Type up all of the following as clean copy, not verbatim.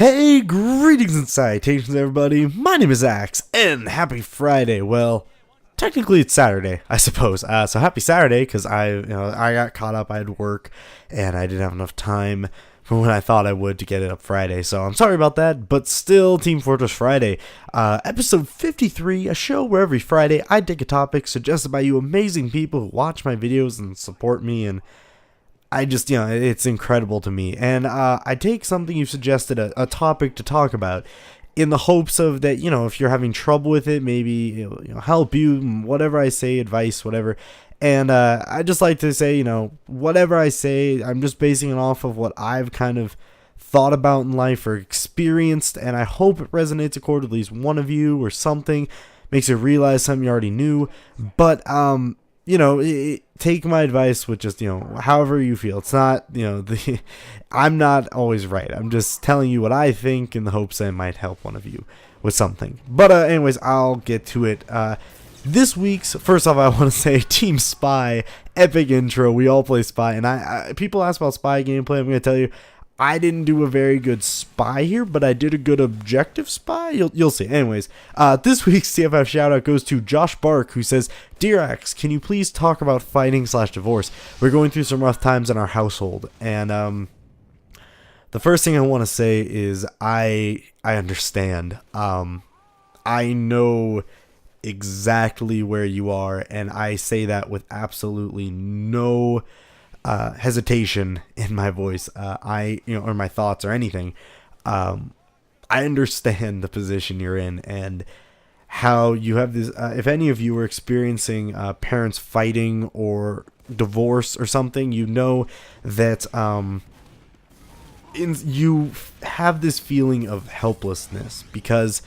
Hey, greetings and salutations, everybody. My name is Axe, and happy Friday. Well, technically it's Saturday, I suppose. So happy Saturday, because I got caught up. I had work, and I didn't have enough time for when I thought I would to get it up Friday. So I'm sorry about that, but still, Team Fortress Friday, episode 53, a show where every Friday I take a topic suggested by you amazing people who watch my videos and support me, and I just, it's incredible to me. And I take something you suggested, a topic to talk about, in the hopes of that, if you're having trouble with it, maybe it'll, help you, whatever I say, advice, whatever. And I just like to say, whatever I say, I'm just basing it off of what I've kind of thought about in life or experienced. And I hope it resonates a chord with at least one of you or something, makes you realize something you already knew. But, take my advice with just, however you feel. It's not, I'm not always right. I'm just telling you what I think in the hopes that it might help one of you with something. But anyways, I'll get to it. This week's, first off, I want to say Team Spy, epic intro. We all play Spy, and people ask about Spy gameplay. I'm going to tell you, I didn't do a very good spy here, but I did a good objective spy. You'll see. Anyways, this week's CFF shoutout goes to Josh Bark, who says, "Dear Axe, can you please talk about fighting/divorce? We're going through some rough times in our household." And the first thing I want to say is I understand. I know exactly where you are, and I say that with absolutely no hesitation in my voice, or my thoughts or anything. I understand the position you're in and how you have this. If any of you are experiencing parents fighting or divorce or something, you know that you have this feeling of helplessness because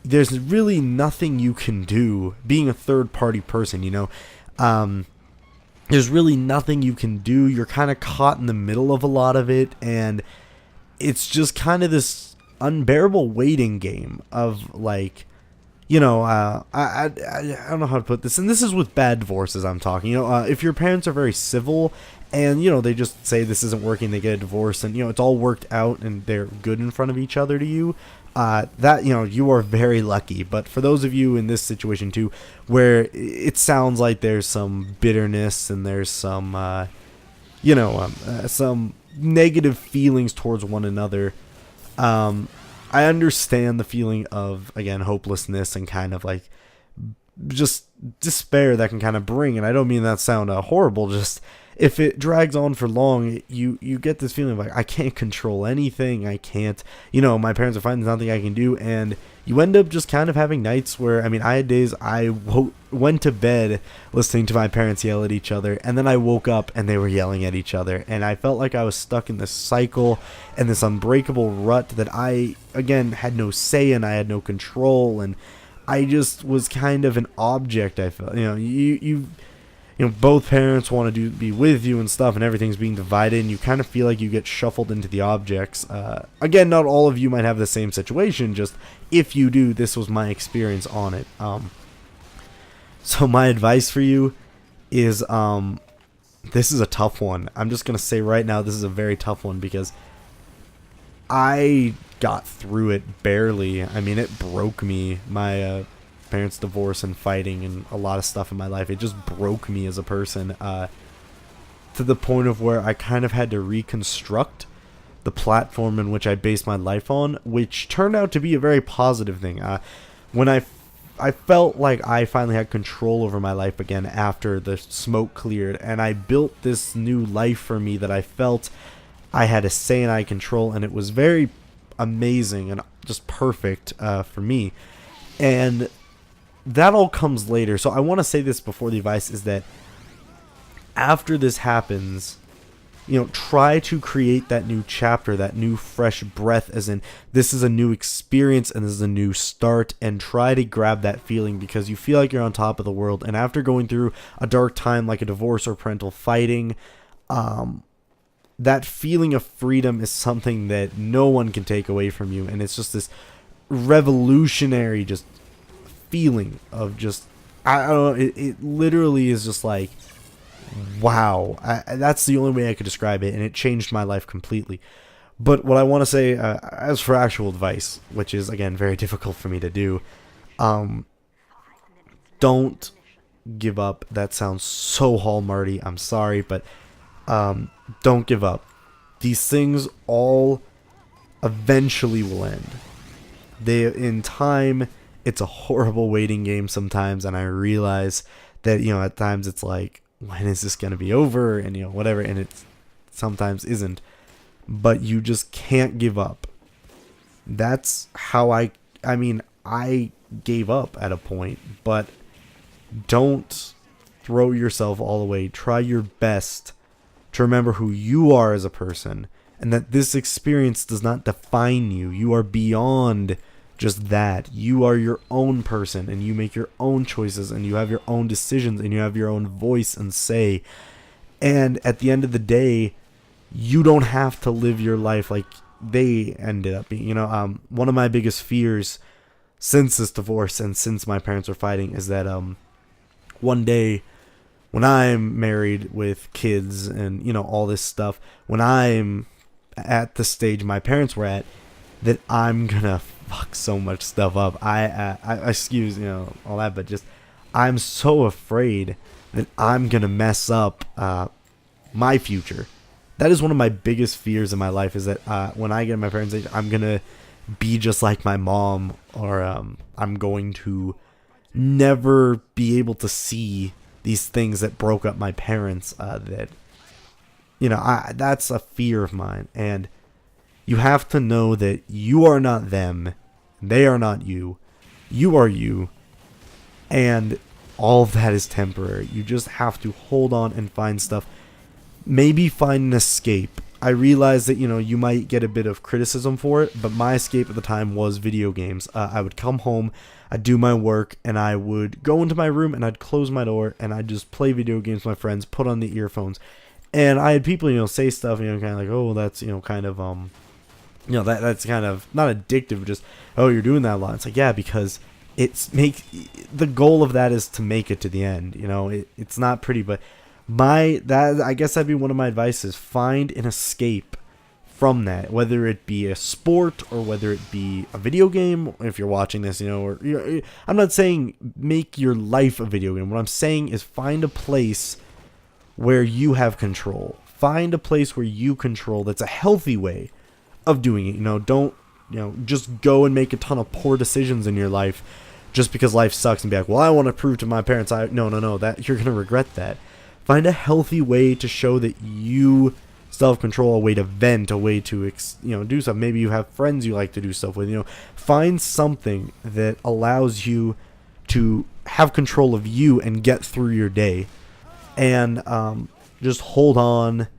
there's really nothing you can do. Being a third-party person, there's really nothing you can do. You're kind of caught in the middle of a lot of it, and it's just kind of this unbearable waiting game of like, I don't know how to put this, and this is with bad divorces I'm talking. If your parents are very civil and they just say this isn't working, they get a divorce, and it's all worked out and they're good in front of each other to you, that you are very lucky. But for those of you in this situation too, where it sounds like there's some bitterness and there's some some negative feelings towards one another, I understand the feeling of, again, hopelessness and kind of like just despair that can kind of bring. And I don't mean that sound horrible, just if it drags on for long, you get this feeling of like, I can't control anything. I can't, my parents are fine. There's nothing I can do. And you end up just kind of having nights where, I had days I went to bed listening to my parents yell at each other. And then I woke up and they were yelling at each other. And I felt like I was stuck in this cycle and this unbreakable rut that I, again, had no say in. I had no control. And I just was kind of an object. I felt, both parents want to be with you and stuff, and everything's being divided, and you kind of feel like you get shuffled into the objects. Again, not all of you might have the same situation, just if you do, this was my experience on it. So my advice for you is, this is a tough one. I'm just going to say right now, this is a very tough one, because I got through it barely. It broke me. My parents' divorce and fighting and a lot of stuff in my life, it just broke me as a person, to the point of where I kind of had to reconstruct the platform in which I based my life on, which turned out to be a very positive thing. When I felt like I finally had control over my life again after the smoke cleared, and I built this new life for me that I felt I had a say and I control, and it was very amazing and just perfect for me. And that all comes later. So I want to say this before the advice is that after this happens, try to create that new chapter, that new fresh breath, as in this is a new experience and this is a new start, and try to grab that feeling because you feel like you're on top of the world. And after going through a dark time like a divorce or parental fighting, that feeling of freedom is something that no one can take away from you. And it's just this revolutionary just feeling of just, I don't know, it literally is just like, wow. That's the only way I could describe it, and it changed my life completely. But what I want to say, as for actual advice, which is again very difficult for me to do, um, don't give up. That sounds so Hallmarty. I'm sorry, but don't give up. These things all eventually will end. They, in time, it's a horrible waiting game sometimes, and I realize that, at times it's like, when is this gonna be over, and whatever, and it sometimes isn't. But you just can't give up. That's how I mean, I gave up at a point, but don't throw yourself all away. Try your best to remember who you are as a person, and that this experience does not define you. You are beyond just that. You are your own person, and you make your own choices, and you have your own decisions, and you have your own voice and say. And at the end of the day, you don't have to live your life like they ended up being. One of my biggest fears since this divorce and since my parents were fighting is that one day when I'm married with kids and all this stuff, when I'm at the stage my parents were at, that I'm gonna fuck so much stuff up. I excuse all that, but just I'm so afraid that I'm gonna mess up my future. That is one of my biggest fears in my life, is that when I get in my parents' age, I'm gonna be just like my mom, or I'm going to never be able to see these things that broke up my parents. That's a fear of mine, and you have to know that you are not them, they are not you, you are you, and all of that is temporary. You just have to hold on and find stuff. Maybe find an escape. I realize that, you might get a bit of criticism for it, but my escape at the time was video games. I would come home, I'd do my work, and I would go into my room, and I'd close my door, and I'd just play video games with my friends, put on the earphones. And I had people, say stuff, kind of like, oh, that's, kind of, that's kind of, not addictive, just, oh, you're doing that a lot. It's like, yeah, because the goal of that is to make it to the end. It's not pretty, but I guess that'd be one of my advice, is find an escape from that, whether it be a sport or whether it be a video game. If you're watching this, or I'm not saying make your life a video game. What I'm saying is find a place where you have control. Find a place where you control. That's a healthy way of doing it. Don't just go and make a ton of poor decisions in your life just because life sucks and be like, well, I want to prove to my parents no, that you're gonna regret that. Find a healthy way to show that you self-control, a way to vent, a way to do stuff. Maybe you have friends you like to do stuff with. Find something that allows you to have control of you and get through your day. And just hold on,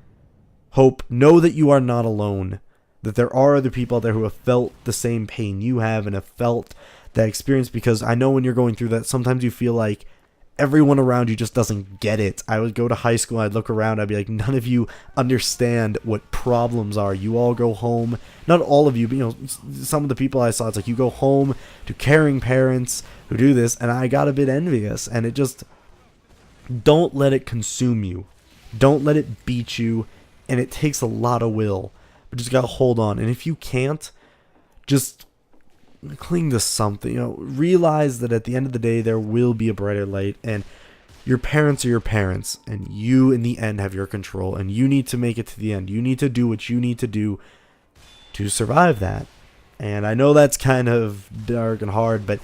hope, know that you are not alone, that there are other people out there who have felt the same pain you have and have felt that experience. Because I know when you're going through that, sometimes you feel like everyone around you just doesn't get it. I would go to high school, I'd look around, I'd be like, none of you understand what problems are. You all go home, not all of you, but some of the people I saw, it's like you go home to caring parents who do this, and I got a bit envious. And it just, don't let it consume you, don't let it beat you. And it takes a lot of will, but just gotta hold on. And if you can't, just cling to something. Realize that at the end of the day there will be a brighter light, and your parents are your parents, and you in the end have your control, and you need to make it to the end. You need to do what you need to do to survive that. And I know that's kind of dark and hard, but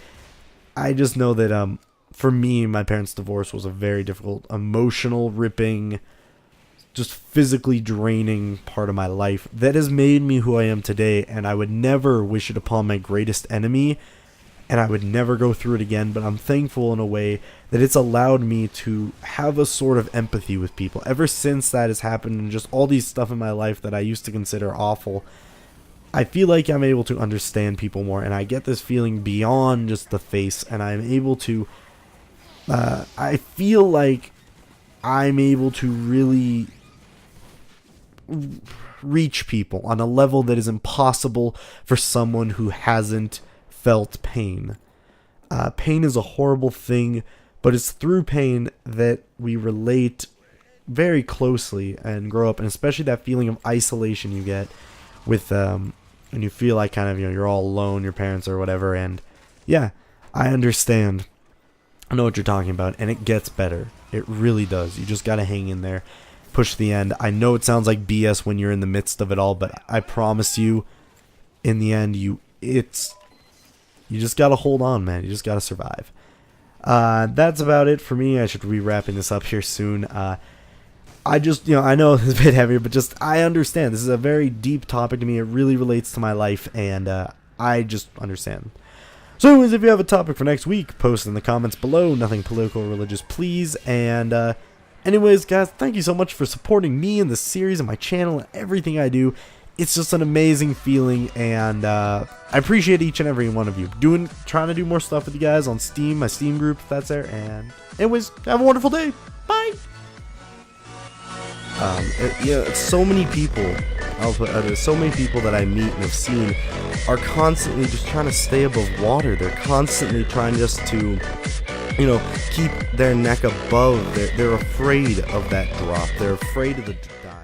I just know that for me, my parents' divorce was a very difficult, emotional, ripping, just physically draining part of my life that has made me who I am today. And I would never wish it upon my greatest enemy, and I would never go through it again. But I'm thankful in a way that it's allowed me to have a sort of empathy with people. Ever since that has happened, and just all these stuff in my life that I used to consider awful, I feel like I'm able to understand people more, and I get this feeling beyond just the face, and I'm able to I feel like I'm able to really reach people on a level that is impossible for someone who hasn't felt pain. Pain is a horrible thing, but it's through pain that we relate very closely and grow up, and especially that feeling of isolation you get with when you feel like kind of, you're all alone, your parents or whatever. And yeah, I understand. I know what you're talking about, and it gets better. It really does. You just gotta hang in there, push the end. I know it sounds like BS when you're in the midst of it all, but I promise you, in the end, you just gotta hold on, man. You just gotta survive. That's about it for me. I should be wrapping this up here soon. I just, I know it's a bit heavier, but just, I understand. This is a very deep topic to me. It really relates to my life, and I just understand. So anyways, if you have a topic for next week, post in the comments below. Nothing political or religious, please. And anyways, guys, thank you so much for supporting me in this series and my channel and everything I do. It's just an amazing feeling, and I appreciate each and every one of you. Trying to do more stuff with you guys on Steam, my Steam group, if that's there. And anyways, have a wonderful day. Bye. So many people, so many people that I meet and have seen are constantly just trying to stay above water. They're constantly trying just to, keep their neck above. They're afraid of that drop. They're afraid of the dive.